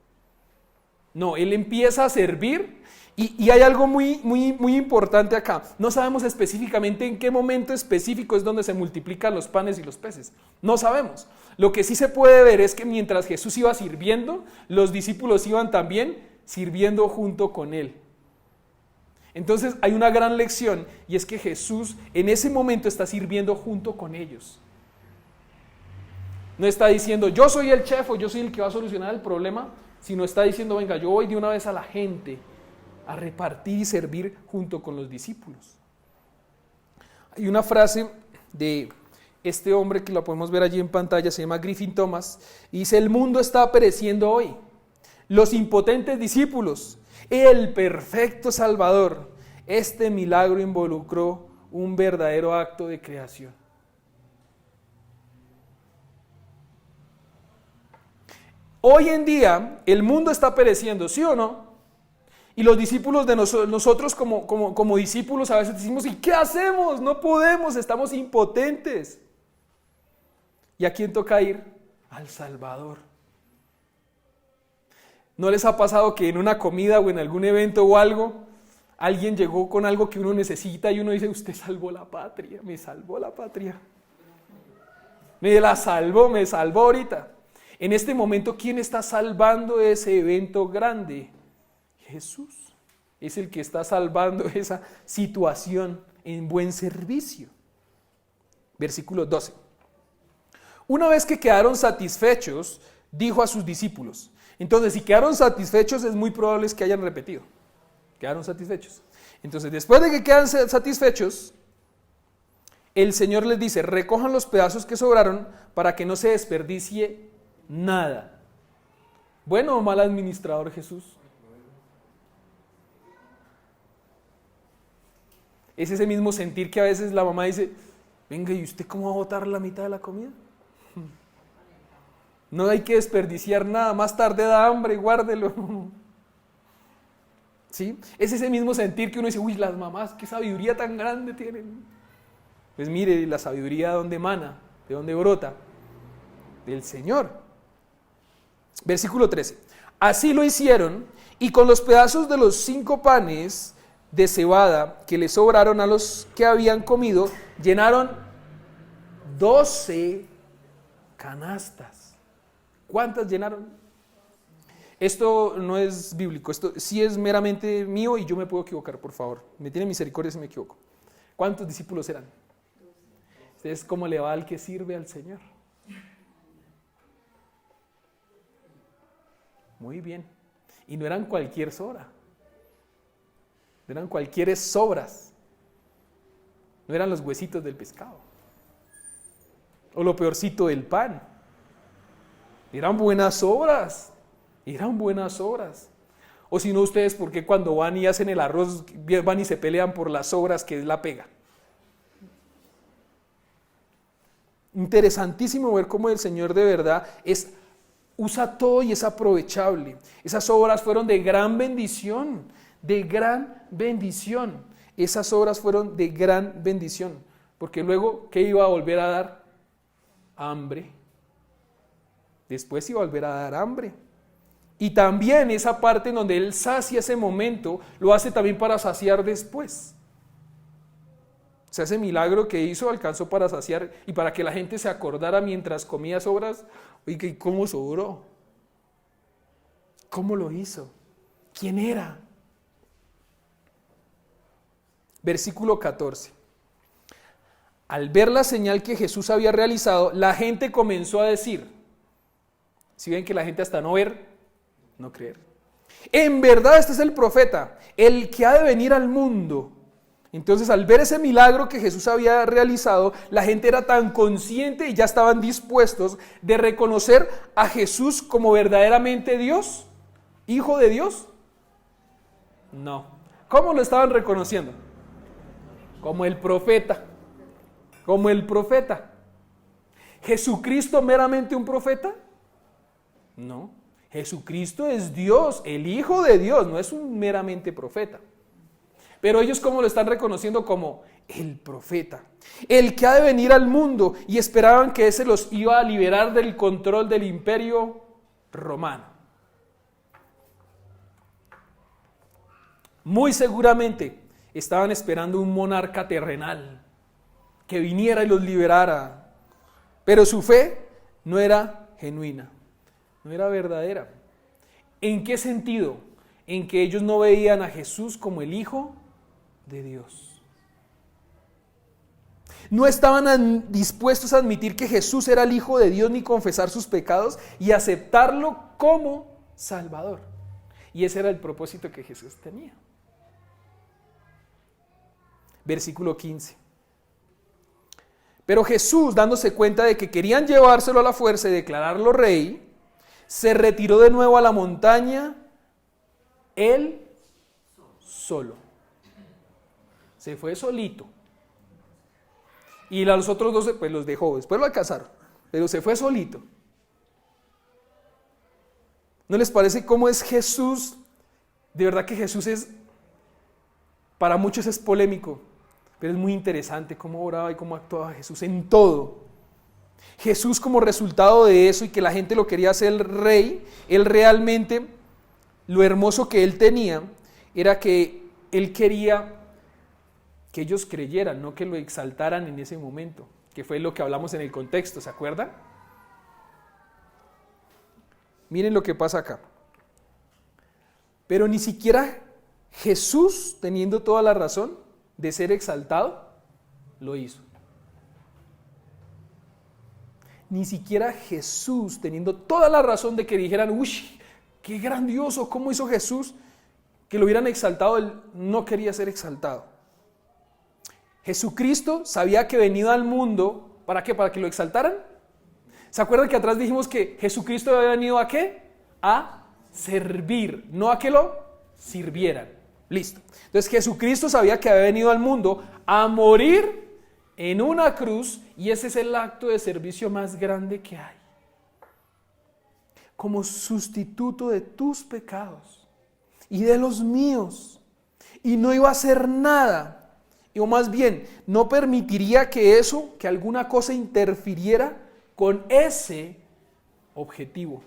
No, él empieza a servir y hay algo muy importante acá. No sabemos específicamente en qué momento específico es donde se multiplican los panes y los peces. No sabemos. Lo que sí se puede ver es que mientras Jesús iba sirviendo, los discípulos iban también sirviendo junto con él. Entonces hay una gran lección y es que Jesús en ese momento está sirviendo junto con ellos. No está diciendo yo soy el chef o yo soy el que va a solucionar el problema, sino está diciendo venga, yo voy de una vez a la gente a repartir y servir junto con los discípulos. Hay una frase de este hombre que la podemos ver allí en pantalla, se llama Griffin Thomas, y dice: el mundo está pereciendo hoy, los impotentes discípulos, el perfecto Salvador. Este milagro involucró un verdadero acto de creación. Hoy en día el mundo está pereciendo, ¿sí o no? Y los discípulos de nosotros como discípulos a veces decimos, ¿y qué hacemos? No podemos, estamos impotentes. ¿Y a quién toca ir? Al Salvador. ¿No les ha pasado que en una comida o en algún evento o algo, alguien llegó con algo que uno necesita y uno dice, usted salvó la patria, me salvó la patria. Me salvó ahorita. En este momento, ¿quién está salvando ese evento grande? Jesús. Es el que está salvando esa situación en buen servicio. Versículo 12. Una vez que quedaron satisfechos, dijo a sus discípulos. Entonces, si quedaron satisfechos, es muy probable que hayan repetido. Quedaron satisfechos. Entonces, después de que quedan satisfechos, el Señor les dice, recojan los pedazos que sobraron para que no se desperdicie nada. ¿Bueno o mal administrador Jesús? Es ese mismo sentir que a veces la mamá dice, venga, ¿y usted cómo va a botar la mitad de la comida? No hay que desperdiciar nada, más tarde da hambre, guárdelo. ¿Sí? Es ese mismo sentir que uno dice, uy, las mamás, qué sabiduría tan grande tienen. Pues mire, la sabiduría ¿de dónde emana? ¿De dónde brota? Del Señor. Versículo 13. Así lo hicieron, y con los pedazos de los 5 panes de cebada que le sobraron a los que habían comido, llenaron 12 canastas. ¿Cuántas llenaron? Esto no es bíblico, esto sí es meramente mío y yo me puedo equivocar, por favor. Me tiene misericordia si me equivoco. ¿Cuántos discípulos eran? Es como le va al que sirve al Señor. Muy bien. Y no eran cualquier sobra. No eran cualquier sobras. No eran los huesitos del pescado. O lo peorcito del pan. Eran buenas sobras. Eran buenas obras. O si no, ustedes, ¿por qué cuando van y hacen el arroz, van y se pelean por las sobras que es la pega? Interesantísimo ver cómo el Señor de verdad usa todo y es aprovechable. Esas obras fueron de gran bendición, de gran bendición. Esas obras fueron de gran bendición. Porque luego, ¿qué iba a volver a dar? Hambre. Después iba a volver a dar hambre. Y también esa parte en donde Él sacia ese momento, lo hace también para saciar después. O sea, ese milagro que hizo alcanzó para saciar y para que la gente se acordara mientras comía sobras. Oye, ¿cómo sobró? ¿Cómo lo hizo? ¿Quién era? Versículo 14. Al ver la señal que Jesús había realizado, la gente comenzó a decir, si ven que la gente hasta no ver, no creer. En verdad este es el profeta, el que ha de venir al mundo. Entonces, al ver ese milagro que Jesús había realizado, la gente era tan consciente y ya estaban dispuestos de reconocer a Jesús como verdaderamente Dios, Hijo de Dios. No. ¿Cómo lo estaban reconociendo? Como el profeta. Como el profeta. ¿Jesucristo meramente un profeta? No. Jesucristo es Dios, el Hijo de Dios, no es un meramente profeta. Pero ellos ¿cómo lo están reconociendo? Como el profeta, el que ha de venir al mundo, y esperaban que ese los iba a liberar del control del imperio romano. Muy seguramente estaban esperando un monarca terrenal que viniera y los liberara, pero su fe no era genuina. No era verdadera. ¿En qué sentido? En que ellos no veían a Jesús como el Hijo de Dios. No estaban dispuestos a admitir que Jesús era el Hijo de Dios ni confesar sus pecados y aceptarlo como Salvador. Y ese era el propósito que Jesús tenía. Versículo 15. Pero Jesús, dándose cuenta de que querían llevárselo a la fuerza y declararlo rey, se retiró de nuevo a la montaña, él solo. Se fue solito. Y a los otros 12 pues los dejó, después lo alcanzaron, pero se fue solito. ¿No les parece cómo es Jesús? De verdad que Jesús para muchos es polémico, pero es muy interesante cómo oraba y cómo actuaba Jesús en todo. Jesús, como resultado de eso y que la gente lo quería hacer rey, él realmente, lo hermoso que él tenía era que él quería que ellos creyeran, no que lo exaltaran en ese momento, que fue lo que hablamos en el contexto, ¿se acuerdan? Miren lo que pasa acá. Pero ni siquiera Jesús, teniendo toda la razón de ser exaltado, lo hizo. Ni siquiera Jesús, teniendo toda la razón de que dijeran, uy, qué grandioso, ¿cómo hizo Jesús? Que lo hubieran exaltado, él no quería ser exaltado. Jesucristo sabía que venido al mundo, ¿para qué? ¿Para que lo exaltaran? ¿Se acuerdan que atrás dijimos que Jesucristo había venido a qué? a servir, no a que lo sirvieran. Listo. Entonces Jesucristo sabía que había venido al mundo a morir en una cruz, y ese es el acto de servicio más grande que hay. Como sustituto de tus pecados y de los míos. Y no iba a hacer nada, o más bien, no permitiría que alguna cosa interfiriera con ese objetivo,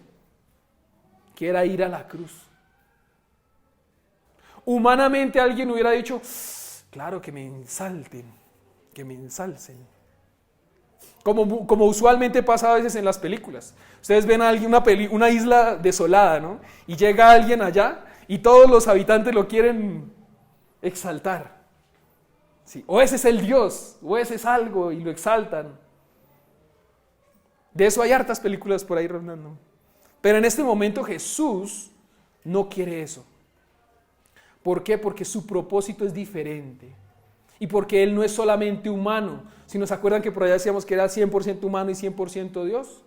que era ir a la cruz. Humanamente alguien hubiera dicho, claro, que me ensalten, que me ensalcen. Como usualmente pasa a veces en las películas. Ustedes ven a alguien, una isla desolada, ¿no? Y llega alguien allá y todos los habitantes lo quieren exaltar. Sí. O ese es el Dios, o ese es algo, y lo exaltan. De eso hay hartas películas por ahí rondando. Pero en este momento Jesús no quiere eso. ¿Por qué? Porque su propósito es diferente. Y porque Él no es solamente humano. Si nos acuerdan que por allá decíamos que era 100% humano y 100% Dios.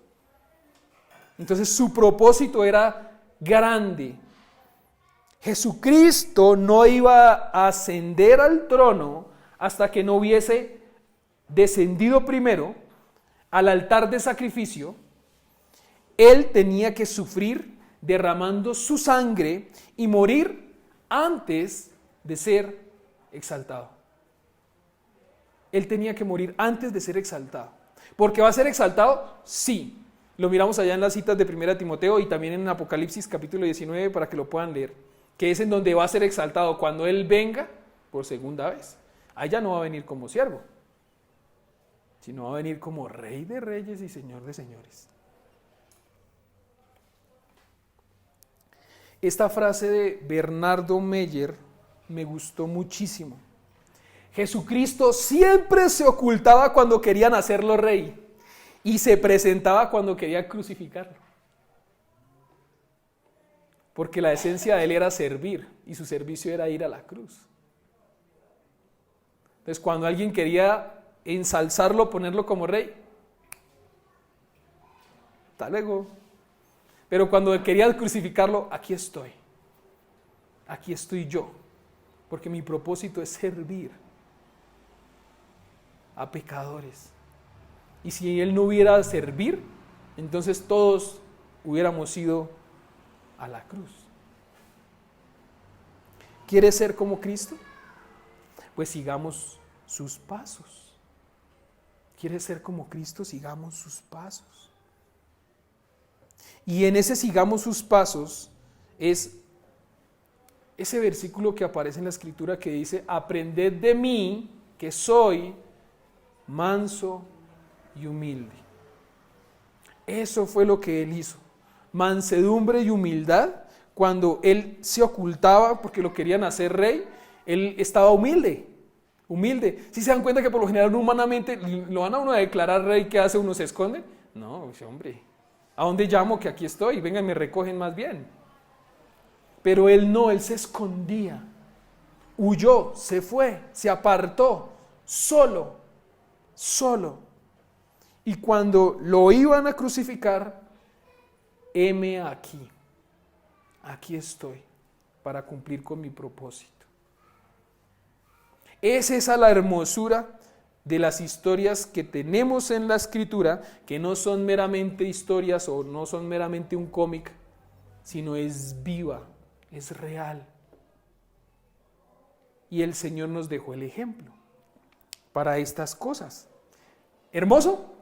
Entonces su propósito era grande. Jesucristo no iba a ascender al trono hasta que no hubiese descendido primero al altar de sacrificio. Él tenía que sufrir derramando su sangre y morir antes de ser exaltado. Él tenía que morir antes de ser exaltado. ¿Por qué va a ser exaltado? Sí. Lo miramos allá en las citas de 1 Timoteo y también en Apocalipsis capítulo 19 para que lo puedan leer. Que es en donde va a ser exaltado cuando Él venga por segunda vez. Allá no va a venir como siervo, sino va a venir como Rey de reyes y Señor de señores. Esta frase de Bernardo Meyer me gustó muchísimo. Jesucristo siempre se ocultaba cuando querían hacerlo rey y se presentaba cuando querían crucificarlo. Porque la esencia de Él era servir y su servicio era ir a la cruz. Entonces cuando alguien quería ensalzarlo, ponerlo como rey, hasta luego. Pero cuando quería crucificarlo, aquí estoy yo, porque mi propósito es servir a pecadores. Y si Él no hubiera servir, entonces todos hubiéramos ido a la cruz. ¿Quieres ser como Cristo? Pues sigamos sus pasos. ¿Quieres ser como Cristo? Sigamos sus pasos. Y en ese sigamos sus pasos es ese versículo que aparece en la Escritura que dice: aprended de mí, que soy manso y humilde. Eso fue lo que Él hizo. Mansedumbre y humildad. Cuando Él se ocultaba porque lo querían hacer rey, Él estaba humilde. Si se dan cuenta que por lo general humanamente lo van a uno a declarar rey, ¿qué hace? Uno se esconde. No, hombre, ¿a dónde llamo? Que aquí estoy, vengan, me recogen más bien. Pero Él no, Él se escondía, huyó, se fue, se apartó, solo. Y cuando lo iban a crucificar, heme aquí estoy para cumplir con mi propósito. Es esa la hermosura de las historias que tenemos en la Escritura, que no son meramente historias o no son meramente un cómic, sino es viva, es real. Y el Señor nos dejó el ejemplo para estas cosas. Hermoso,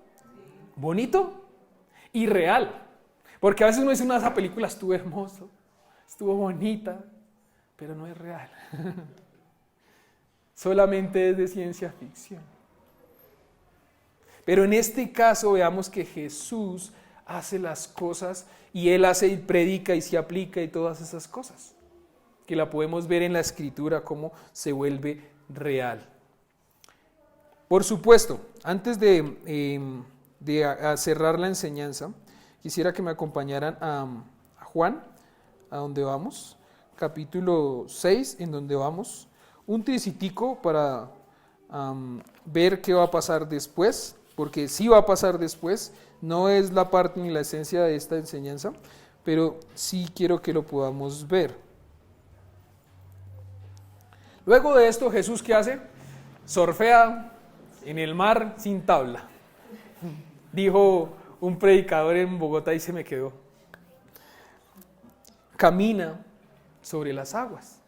bonito y real. Porque a veces uno dice, esa película estuvo hermoso, estuvo bonita, pero no es real. Solamente es de ciencia ficción. Pero en este caso veamos que Jesús hace las cosas y Él hace y predica y se aplica y todas esas cosas. Que la podemos ver en la Escritura cómo se vuelve real. Por supuesto, antes de cerrar la enseñanza, quisiera que me acompañaran a Juan, a donde vamos, capítulo 6, en donde vamos, un tricitico para ver qué va a pasar después, porque sí va a pasar después, no es la parte ni la esencia de esta enseñanza, pero sí quiero que lo podamos ver. Luego de esto, Jesús, ¿qué hace? Surfea en el mar sin tabla. Dijo un predicador en Bogotá y se me quedó. Camina sobre las aguas.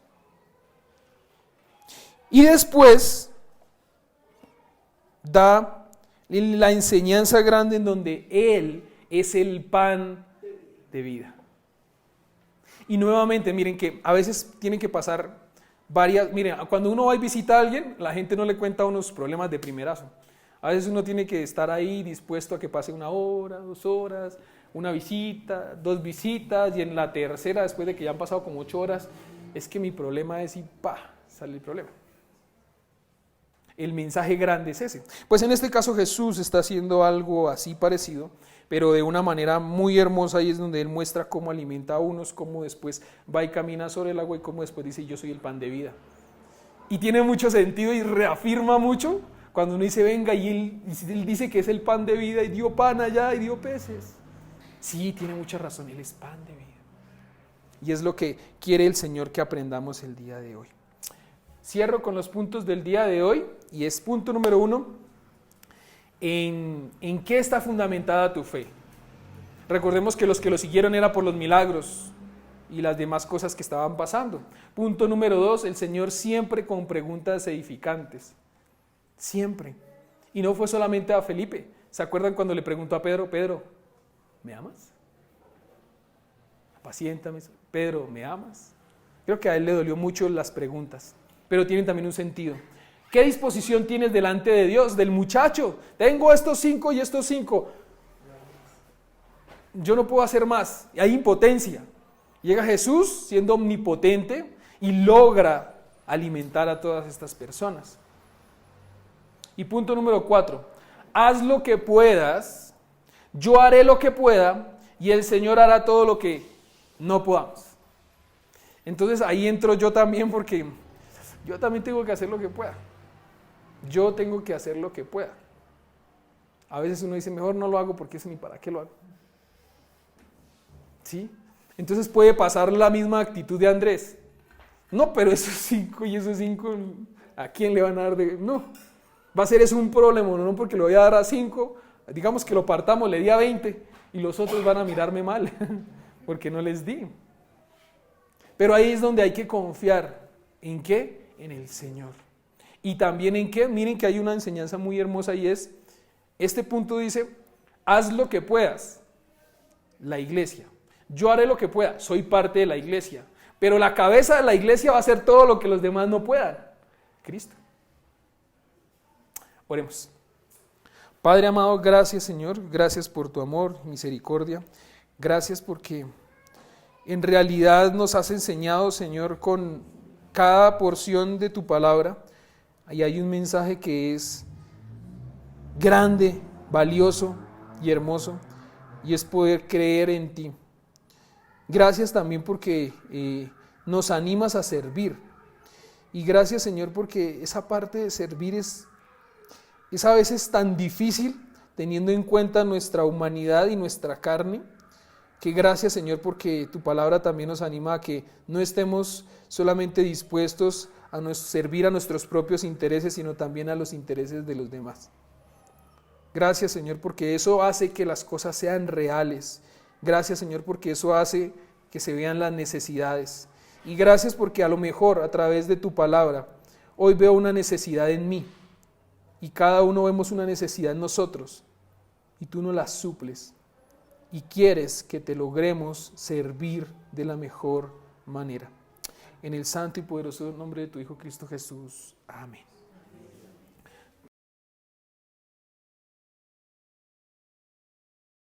Y después da la enseñanza grande en donde Él es el pan de vida. Y nuevamente, miren que a veces tienen que pasar miren, cuando uno va y visita a alguien, la gente no le cuenta unos problemas de primerazo. A veces uno tiene que estar ahí dispuesto a que pase 1 hora, 2 horas, una visita, 2 visitas, y en la tercera, después de que ya han pasado como 8 horas, es que mi problema es y sale el problema. El mensaje grande es ese. Pues en este caso Jesús está haciendo algo así parecido, pero de una manera muy hermosa, y es donde Él muestra cómo alimenta a unos, cómo después va y camina sobre el agua, y cómo después dice: yo soy el pan de vida. Y tiene mucho sentido y reafirma mucho cuando uno dice: venga, y él dice que es el pan de vida, y dio pan allá y dio peces. Sí, tiene mucha razón, Él es pan de vida. Y es lo que quiere el Señor que aprendamos el día de hoy. Cierro con los puntos del día de hoy, y es punto número 1, ¿en qué está fundamentada tu fe? Recordemos que los que lo siguieron era por los milagros y las demás cosas que estaban pasando. Punto número 2, el Señor siempre con preguntas edificantes, siempre. Y no fue solamente a Felipe. ¿Se acuerdan cuando le preguntó a Pedro: Pedro, ¿me amas? Apaciéntame. Pedro, ¿me amas? Creo que a él le dolió mucho las preguntas, pero tienen también un sentido. ¿Qué disposición tienes delante de Dios? Del muchacho: tengo estos 5 y estos 5. Yo no puedo hacer más. Hay impotencia. Llega Jesús siendo omnipotente y logra alimentar a todas estas personas. Y punto número 4. Haz lo que puedas, yo haré lo que pueda, y el Señor hará todo lo que no podamos. Entonces ahí entro yo también, porque yo también tengo que hacer lo que pueda. Yo tengo que hacer lo que pueda. A veces uno dice: mejor no lo hago porque eso ni para qué lo hago. ¿Sí? Entonces puede pasar la misma actitud de Andrés. No, pero esos 5 y esos 5, ¿a quién le van a dar de...? No, va a ser eso un problema, no porque le voy a dar a 5, digamos que lo partamos, le di a 20 y los otros van a mirarme mal porque no les di. Pero ahí es donde hay que confiar. ¿En qué? En el Señor. Y también en qué, miren que hay una enseñanza muy hermosa, y es, este punto dice: haz lo que puedas, la iglesia. Yo haré lo que pueda, soy parte de la iglesia, pero la cabeza de la iglesia va a hacer todo lo que los demás no puedan: Cristo. Oremos. Padre amado, gracias Señor, gracias por tu amor, misericordia, gracias porque en realidad nos has enseñado, Señor, con cada porción de tu palabra. Ahí hay un mensaje que es grande, valioso y hermoso, y es poder creer en ti. Gracias también porque nos animas a servir. Y gracias, Señor, porque esa parte de servir es a veces tan difícil, teniendo en cuenta nuestra humanidad y nuestra carne, que gracias, Señor, porque tu palabra también nos anima a que no estemos solamente dispuestos a servir a nuestros propios intereses, sino también a los intereses de los demás. Gracias, Señor, porque eso hace que las cosas sean reales. Gracias, Señor, porque eso hace que se vean las necesidades. Y gracias porque a lo mejor a través de tu palabra hoy veo una necesidad en mí, y cada uno vemos una necesidad en nosotros, y tú nos la suples, y quieres que te logremos servir de la mejor manera. En el santo y poderoso nombre de tu Hijo Cristo Jesús. Amén.